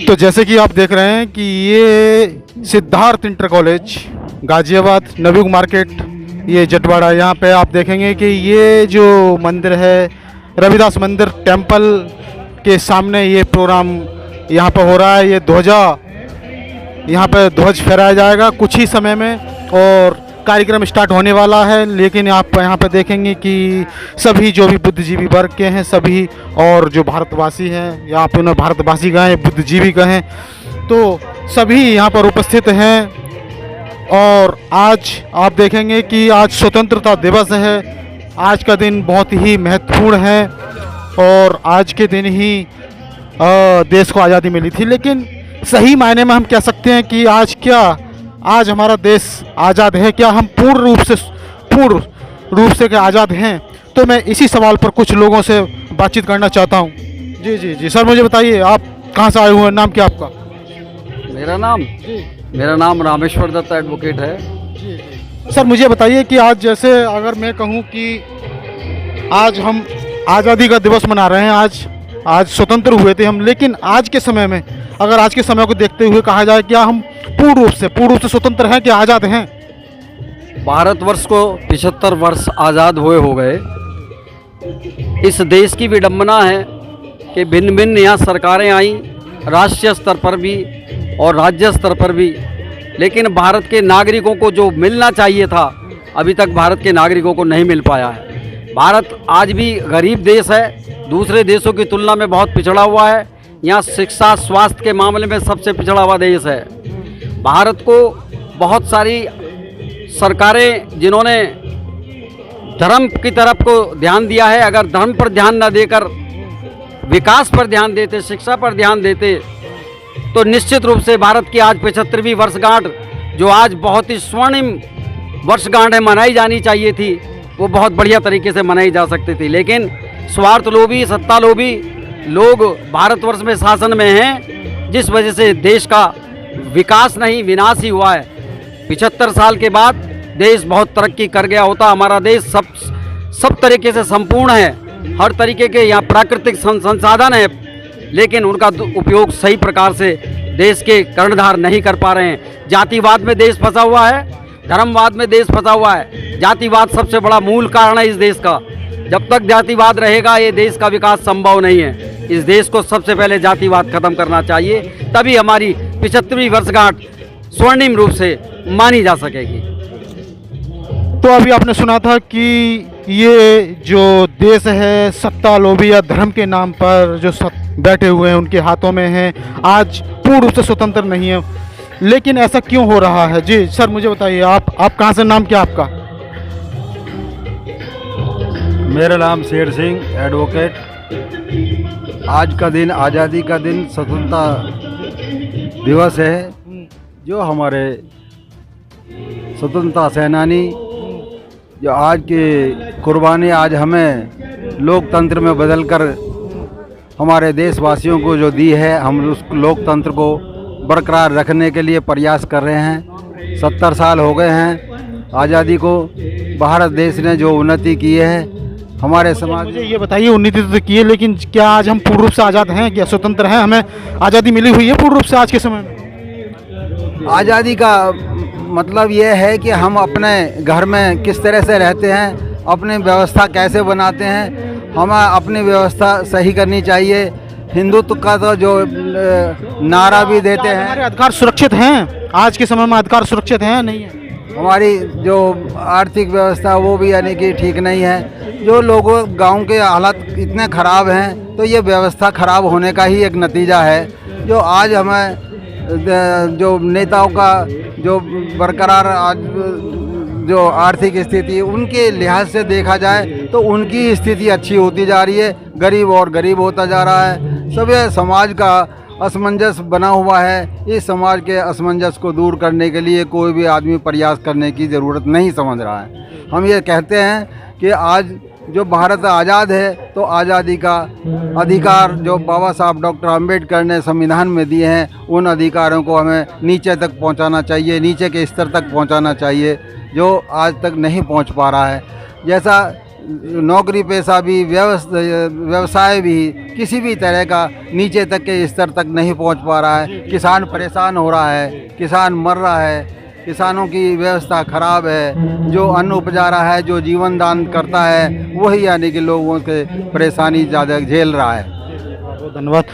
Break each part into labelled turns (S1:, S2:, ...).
S1: तो जैसे कि आप देख रहे हैं कि ये सिद्धार्थ इंटर कॉलेज गाजियाबाद नवीग मार्केट, ये जटवाड़ा, यहाँ पे आप देखेंगे कि ये जो मंदिर है रविदास मंदिर टेंपल के सामने ये प्रोग्राम यहाँ पे हो रहा है। ये ध्वजा यहाँ पे ध्वज फहराया जाएगा कुछ ही समय में और कार्यक्रम स्टार्ट होने वाला है। लेकिन आप यहाँ पे देखेंगे कि सभी जो भी बुद्धिजीवी वर्ग के हैं सभी और जो भारतवासी हैं, यहाँ पे उन्हें भारतवासी कहें बुद्धिजीवी कहें, तो सभी यहाँ पर उपस्थित हैं। और आज आप देखेंगे कि आज स्वतंत्रता दिवस है। आज का दिन बहुत ही महत्वपूर्ण है और आज के दिन ही देश को आज़ादी मिली थी। लेकिन सही मायने में हम कह सकते हैं कि आज हमारा देश आज़ाद है क्या? हम पूर्ण रूप से क्या आज़ाद हैं? तो मैं इसी सवाल पर कुछ लोगों से बातचीत करना चाहता हूँ। जी सर, मुझे बताइए आप कहाँ से आए हुए हैं, नाम क्या आपका?
S2: मेरा नाम रामेश्वर दत्त एडवोकेट है।
S1: सर मुझे बताइए कि आज जैसे अगर मैं कहूँ कि आज हम आज़ादी का दिवस मना रहे हैं, आज स्वतंत्र हुए थे हम, लेकिन आज के समय में अगर आज के समय को देखते हुए कहा जाए क्या हम पूर्ण रूप से स्वतंत्र हैं, क्या आज़ाद हैं?
S2: भारतवर्ष को 75 वर्ष आज़ाद हुए हो गए। इस देश की विडंबना है कि भिन्न भिन्न यहाँ सरकारें आईं, राष्ट्रीय स्तर पर भी और राज्य स्तर पर भी, लेकिन भारत के नागरिकों को जो मिलना चाहिए था अभी तक भारत के नागरिकों को नहीं मिल पाया है। भारत आज भी गरीब देश है, दूसरे देशों की तुलना में बहुत पिछड़ा हुआ है। यहाँ शिक्षा स्वास्थ्य के मामले में सबसे पिछड़ा हुआ देश है। भारत को बहुत सारी सरकारें जिन्होंने धर्म की तरफ को ध्यान दिया है, अगर धर्म पर ध्यान न देकर विकास पर ध्यान देते, शिक्षा पर ध्यान देते, तो निश्चित रूप से भारत की आज 75वीं वर्षगांठ, जो आज बहुत ही स्वर्णिम वर्षगांठ है, मनाई जानी चाहिए थी, वो बहुत बढ़िया तरीके से मनाई जा सकती थी। लेकिन स्वार्थ लोभी, सत्ता लोभी लोग भारतवर्ष में शासन में हैं, जिस वजह से देश का विकास नहीं विनाश ही हुआ है। 75 साल के बाद देश बहुत तरक्की कर गया होता। हमारा देश सब तरीके से संपूर्ण है, हर तरीके के यहाँ प्राकृतिक संसाधन है, लेकिन उनका उपयोग सही प्रकार से देश के कर्णधार नहीं कर पा रहे हैं। जातिवाद में देश फंसा हुआ है, धर्मवाद में देश फंसा हुआ है। जातिवाद सबसे बड़ा मूल कारण है इस देश का। जब तक जातिवाद रहेगा ये देश का विकास संभव नहीं है। इस देश को सबसे पहले जातिवाद खत्म करना चाहिए, तभी हमारी 75वीं वर्षगांठ स्वर्णिम रूप से मानी जा सकेगी।
S1: तो अभी आपने सुना था कि ये जो देश है सत्ता लोभी या धर्म के नाम पर जो बैठे हुए हैं उनके हाथों में है, आज पूर्ण रूप से स्वतंत्र नहीं है। लेकिन ऐसा क्यों हो रहा है? जी सर मुझे बताइए, आप कहाँ से, नाम क्या आपका?
S3: मेरा नाम शेर सिंह एडवोकेट। आज का दिन आज़ादी का दिन स्वतंत्रता दिवस है, जो हमारे स्वतंत्रता सेनानी जो आज की कुर्बानी आज हमें लोकतंत्र में बदलकर हमारे देशवासियों को जो दी है, हम उस लोकतंत्र को बरकरार रखने के लिए प्रयास कर रहे हैं। 70 साल हो गए हैं आज़ादी को। भारत देश ने जो उन्नति की है हमारे समाज।
S1: मुझे ये बताइए, उन्नति तो की है, लेकिन क्या आज हम पूर्ण रूप से आज़ाद हैं, क्या स्वतंत्र हैं? हमें आज़ादी मिली हुई है पूर्ण रूप से आज के समय में?
S3: आज़ादी का मतलब ये है कि हम अपने घर में किस तरह से रहते हैं, अपनी व्यवस्था कैसे बनाते हैं, हमें अपनी व्यवस्था सही करनी चाहिए। हिंदुत्व का तो जो नारा भी देते हैं।
S1: हमारे अधिकार सुरक्षित हैं आज के समय में? अधिकार सुरक्षित हैं नहीं है?
S3: हमारी जो आर्थिक व्यवस्था वो भी यानी कि ठीक नहीं है। जो लोगों गांव के हालात इतने ख़राब हैं, तो ये व्यवस्था ख़राब होने का ही एक नतीजा है। जो आज हमें जो नेताओं का जो बरकरार आज जो आर्थिक स्थिति उनके लिहाज से देखा जाए तो उनकी स्थिति अच्छी होती जा रही है, गरीब और गरीब होता जा रहा है। सब ये समाज का असमंजस बना हुआ है। इस समाज के असमंजस को दूर करने के लिए कोई भी आदमी प्रयास करने की ज़रूरत नहीं समझ रहा है। हम ये कहते हैं कि आज जो भारत आज़ाद है, तो आज़ादी का अधिकार जो बाबा साहब डॉक्टर अंबेडकर ने संविधान में दिए हैं, उन अधिकारों को हमें नीचे तक पहुंचाना चाहिए, नीचे के स्तर तक पहुंचाना चाहिए, जो आज तक नहीं पहुंच पा रहा है। जैसा नौकरी पेशा भी, व्यवसाय भी, किसी भी तरह का नीचे तक के स्तर तक नहीं पहुंच पा रहा है। किसान परेशान हो रहा है, किसान मर रहा है, किसानों की व्यवस्था खराब है। जो अन्न उपजा रहा है, जो जीवन दान करता है, वही यानी कि लोगों के परेशानी ज़्यादा झेल रहा है।
S1: बहुत धन्यवाद।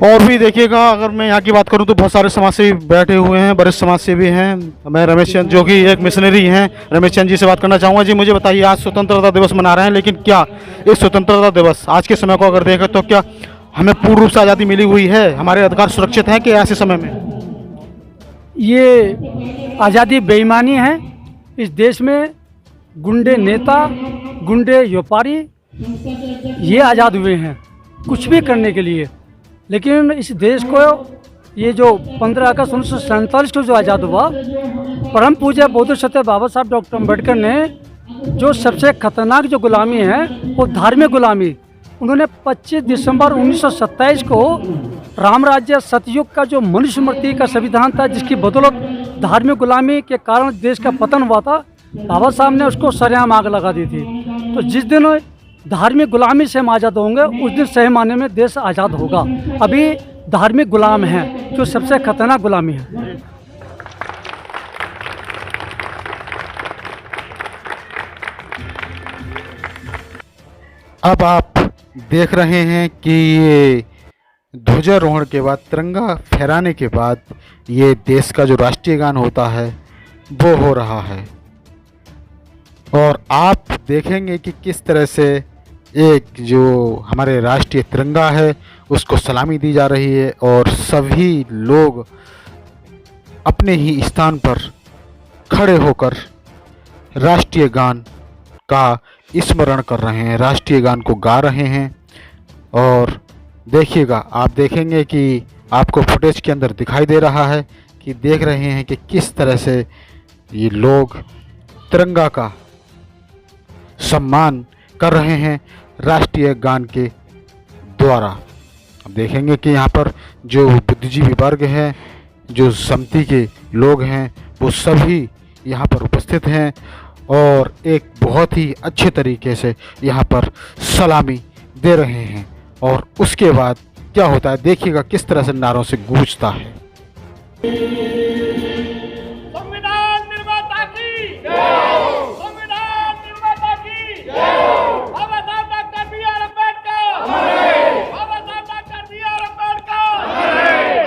S1: और भी देखिएगा, अगर मैं यहाँ की बात करूँ तो बहुत सारे समाजसेवी बैठे हुए हैं, वरिष्ठ समाजसेवी हैं। मैं रमेश चंद, जो कि एक मिशनरी हैं, रमेश चंद जी से बात करना चाहूँगा। जी, मुझे बताइए, आज स्वतंत्रता दिवस मना रहे हैं, लेकिन क्या इस स्वतंत्रता दिवस आज के समय को अगर देखें तो क्या हमें पूर्ण रूप से आज़ादी मिली हुई है, हमारे अधिकार सुरक्षित हैं कि ऐसे समय में?
S4: ये आज़ादी बेईमानी है। इस देश में गुंडे नेता, गुंडे व्यापारी ये आज़ाद हुए हैं कुछ भी करने के लिए। लेकिन इस देश को ये जो 15 अगस्त 1947 को जो आज़ाद हुआ, परम पूज्य बौद्ध सत्य बाबा साहब डॉक्टर अम्बेडकर ने जो सबसे खतरनाक जो गुलामी है वो धार्मिक गुलामी, उन्होंने 25 दिसंबर 1927 को राम राज्य सतयुग का जो मनुस्मृति का संविधान था, जिसकी बदौलत धार्मिक गुलामी के कारण देश का पतन हुआ था, बाबा साहब ने उसको सरेआम आग लगा दी थी। तो जिस दिन धार्मिक गुलामी से हम आज़ाद होंगे, उस दिन सही मायने में देश आज़ाद होगा। अभी धार्मिक गुलाम हैं, जो सबसे खतरनाक गुलामी है।
S1: अब आप देख रहे हैं कि ये ध्वजारोहण के बाद, तिरंगा फहराने के बाद, ये देश का जो राष्ट्रीय गान होता है वो हो रहा है। और आप देखेंगे कि किस तरह से एक जो हमारे राष्ट्रीय तिरंगा है उसको सलामी दी जा रही है, और सभी लोग अपने ही स्थान पर खड़े होकर राष्ट्रीय गान का स्मरण कर रहे हैं, राष्ट्रीय गान को गा रहे हैं। और देखिएगा, आप देखेंगे कि आपको फुटेज के अंदर दिखाई दे रहा है कि देख रहे हैं कि किस तरह से ये लोग तिरंगा का सम्मान कर रहे हैं राष्ट्रीय गान के द्वारा। अब देखेंगे कि यहाँ पर जो बुद्धिजीवी वर्ग हैं, जो समिति के लोग हैं, वो सभी यहाँ पर उपस्थित हैं और एक बहुत ही अच्छे तरीके से यहाँ पर सलामी दे रहे हैं। और उसके बाद क्या होता है, देखिएगा किस तरह से नारों से गूंजता है।
S5: संविधान निर्माता की जय, संविधान निर्माता की जय। बाबा साहब डॉक्टर B.R. अम्बेडकर, बाबा साहब डॉक्टर B.R. अम्बेडकर,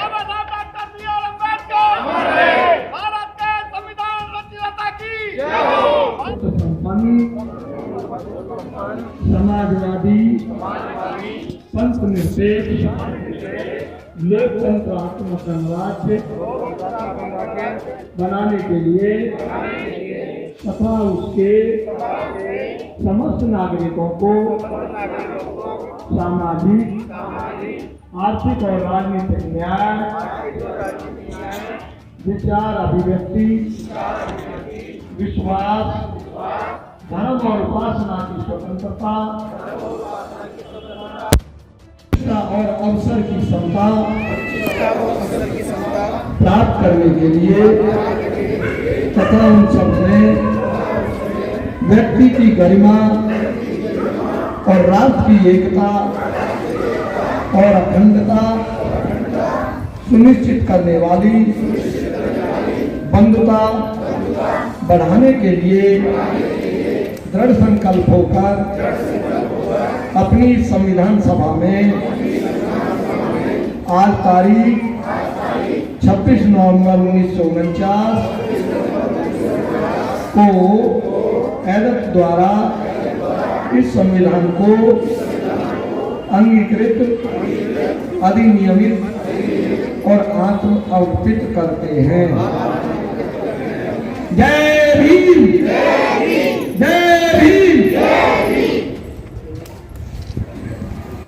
S5: बाबा साहब डॉक्टर B.R. अम्बेडकर, भारत के संविधान रचयिता की जय।
S6: समाजवादी, संत निरपेक्ष, लोकतंत्रात्मक गणराज्य बनाने के लिए तथा उसके समस्त नागरिकों को सामाजिक, आर्थिक और राजनीतिक न्याय, विचार अभिव्यक्ति, विश्वास, धर्म और उपासना की स्वतंत्रता और अवसर की समता प्राप्त करने के लिए तथा उन सब में व्यक्ति की गरिमा और राष्ट्र की एकता और अखंडता सुनिश्चित करने वाली बंधुता बढ़ाने के लिए दृढ़ संकल्प होकर अपनी संविधान सभा में आज तारीख 26 नवंबर 1949 को एडप द्वारा इस संविधान को अंगीकृत, अधिनियमित और आत्म अवपित करते हैं। जय भीम, जय भीम, जय भीम।